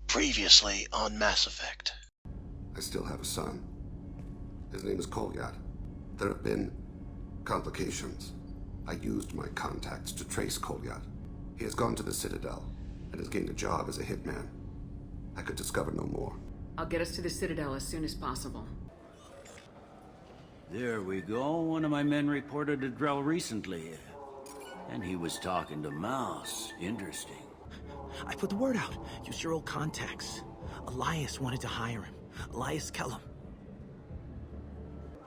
Previously on Mass Effect. I still have a son. His name is Kolyat. There have been complications. I used my contacts to trace Kolyat. He has gone to the Citadel and has gained a job as a hitman. I could discover no more. I'll get us to the Citadel as soon as possible. There we go. One of my men reported a Drell recently. And he was talking to Mouse. Interesting. I put the word out. Use your old contacts. Elias wanted to hire him. Elias Kellum.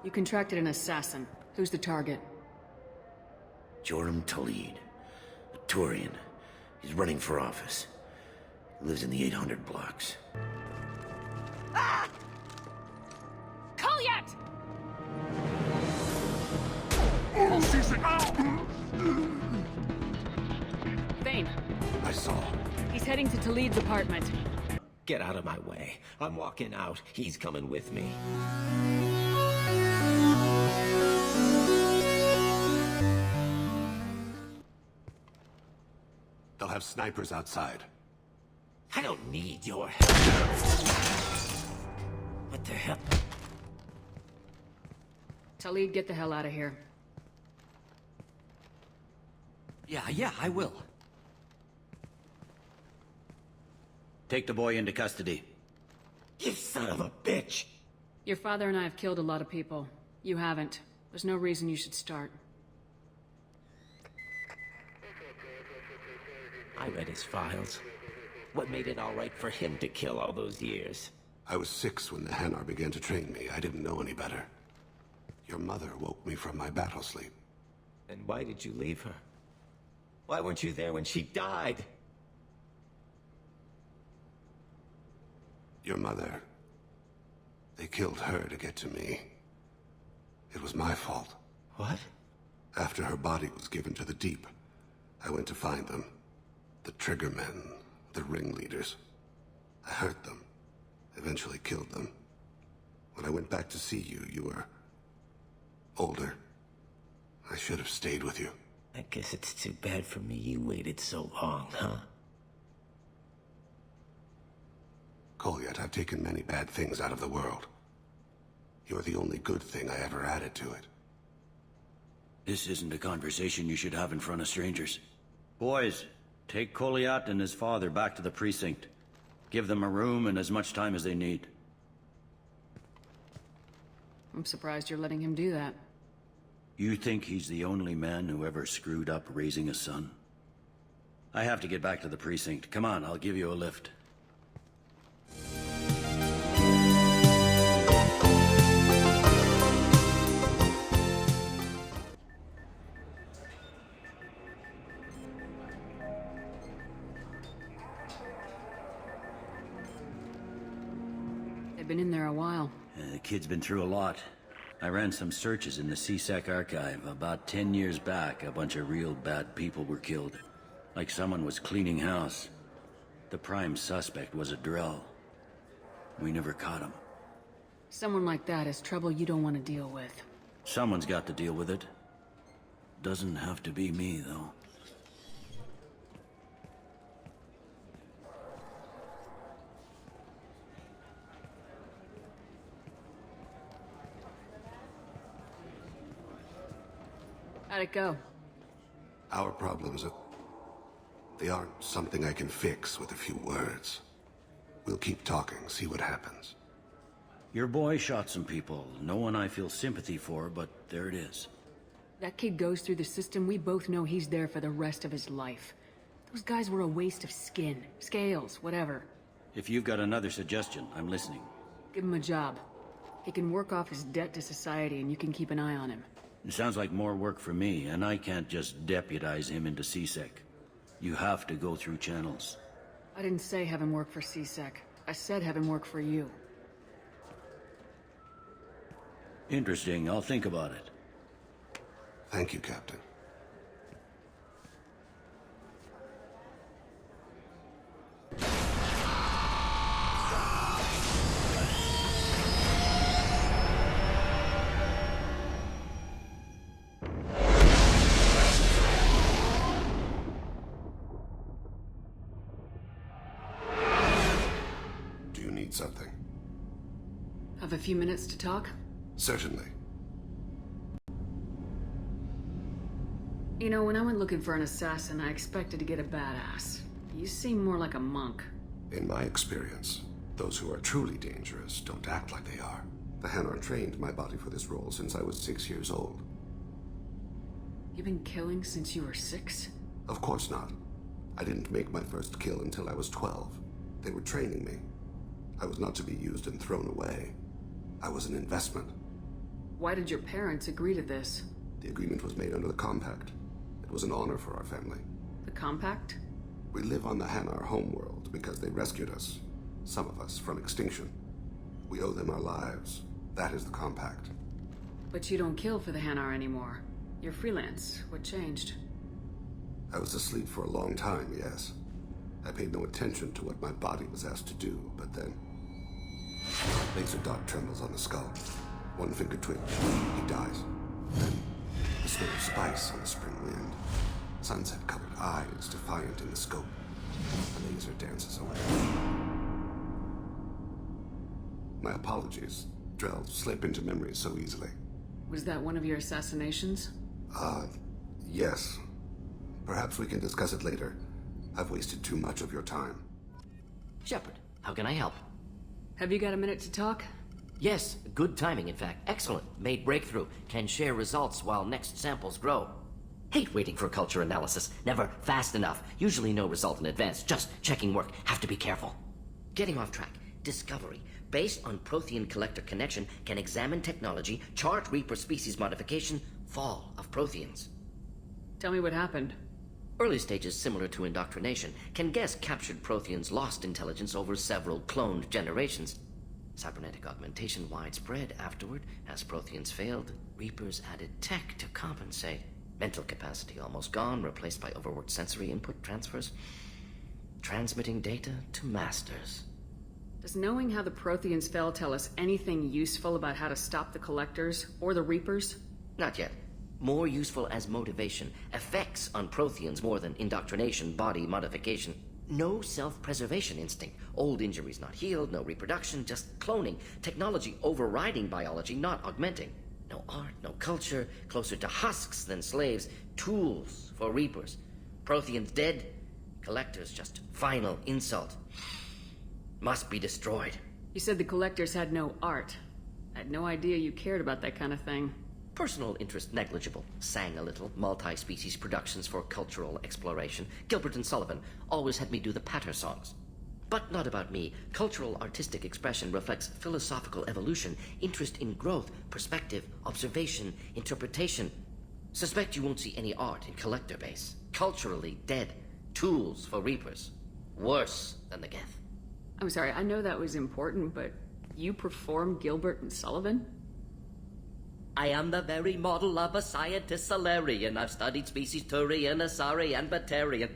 You contracted an assassin. Who's the target? Joram Talid. A Turian. He's running for office. Lives in the 800 blocks. Ah! Kolyat! Thane. I saw. He's heading to Talid's apartment. Get out of my way. I'm walking out. He's coming with me. They'll have snipers outside. I don't need your help. What the hell? Talid, get the hell out of here. Yeah, I will. Take the boy into custody. You son of a bitch! Your father and I have killed a lot of people. You haven't. There's no reason you should start. I read his files. What made it all right for him to kill all those years? I was 6 when the Hanar began to train me. I didn't know any better. Your mother woke me from my battle sleep. And why did you leave her? Why weren't you there when she died? Your mother. They killed her to get to me. It was my fault. What? After her body was given to the Deep, I went to find them. The Triggermen, the ringleaders. I hurt them. Eventually killed them. When I went back to see you, you were older. I should have stayed with you. I guess it's too bad for me you waited so long, huh? Kolyat, I've taken many bad things out of the world. You're the only good thing I ever added to it. This isn't a conversation you should have in front of strangers. Boys, take Kolyat and his father back to the precinct. Give them a room and as much time as they need. I'm surprised you're letting him do that. You think he's the only man who ever screwed up raising a son? I have to get back to the precinct. Come on, I'll give you a lift. They've been in there a while. The kid's been through a lot. I ran some searches in the CSEC archive. About 10 years back, a bunch of real bad people were killed. Like someone was cleaning house. The prime suspect was a Drell. We never caught him. Someone like that is trouble you don't want to deal with. Someone's got to deal with it. Doesn't have to be me, though. How'd it go? Our problems they aren't something I can fix with a few words. We'll keep talking, see what happens. Your boy shot some people. No one I feel sympathy for, but there it is. That kid goes through the system, we both know he's there for the rest of his life. Those guys were a waste of skin, scales, whatever. If you've got another suggestion, I'm listening. Give him a job. He can work off his debt to society and you can keep an eye on him. It sounds like more work for me, and I can't just deputize him into CSEC. You have to go through channels. I didn't say have him work for CSEC. I said have him work for you. Interesting. I'll think about it. Thank you, Captain. need something. Have a few minutes to talk? Certainly. You know, when I went looking for an assassin, I expected to get a badass. You seem more like a monk. In my experience, those who are truly dangerous don't act like they are. The Hanar trained my body for this role since I was 6 years old. You've been killing since you were 6? Of course not. I didn't make my first kill until I was 12. They were training me. I was not to be used and thrown away. I was an investment. Why did your parents agree to this? The agreement was made under the Compact. It was an honor for our family. The Compact? We live on the Hanar homeworld because they rescued us. Some of us from extinction. We owe them our lives. That is the Compact. But you don't kill for the Hanar anymore. You're freelance. What changed? I was asleep for a long time, yes. I paid no attention to what my body was asked to do, but then... Laser dot trembles on the skull. One finger twitch. He dies. Then, the smell of spice on the spring wind. Sunset-colored eyes defiant in the scope. The laser dances away. My apologies. Drell slip into memory so easily. Was that one of your assassinations? Yes. Perhaps we can discuss it later. I've wasted too much of your time. Shepard, how can I help? Have you got a minute to talk? Yes, good timing, in fact. Excellent. Made breakthrough. Can share results while next samples grow. Hate waiting for culture analysis. Never fast enough. Usually no result in advance. Just checking work. Have to be careful. Getting off track. Discovery. Based on Prothean collector connection, can examine technology, chart Reaper species modification, fall of Protheans. Tell me what happened. Early stages similar to indoctrination. Can guess captured Protheans lost intelligence over several cloned generations. Cybernetic augmentation widespread afterward. As Protheans failed, Reapers added tech to compensate. Mental capacity almost gone, replaced by overworked sensory input transfers. Transmitting data to masters. Does knowing how the Protheans fell tell us anything useful about how to stop the Collectors or the Reapers? Not yet. More useful as motivation. Effects on Protheans more than indoctrination, body modification. No self-preservation instinct. Old injuries not healed, no reproduction, just cloning. Technology overriding biology, not augmenting. No art, no culture, closer to husks than slaves. Tools for Reapers. Protheans dead, Collectors just final insult. Must be destroyed. You said the Collectors had no art. I had no idea you cared about that kind of thing. Personal interest negligible. Sang a little. Multi-species productions for cultural exploration. Gilbert and Sullivan always had me do the patter songs. But not about me. Cultural artistic expression reflects philosophical evolution, interest in growth, perspective, observation, interpretation. Suspect you won't see any art in collector base. Culturally dead. Tools for Reapers. Worse than the Geth. I'm sorry, I know that was important, but you perform Gilbert and Sullivan? I am the very model of a scientist Solarian. I've studied species Turian, Asari, and Batarian.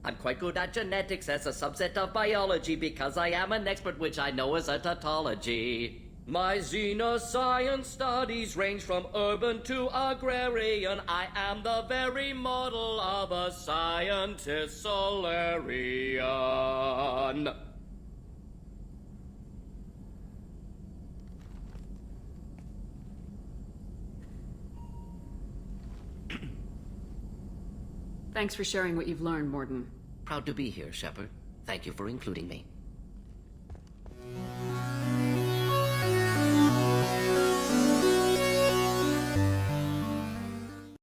I'm quite good at genetics as a subset of biology because I am an expert, which I know is a tautology. My xenoscience studies range from urban to agrarian. I am the very model of a scientist Solarian. Thanks for sharing what you've learned, Mordin. Proud to be here, Shepard. Thank you for including me.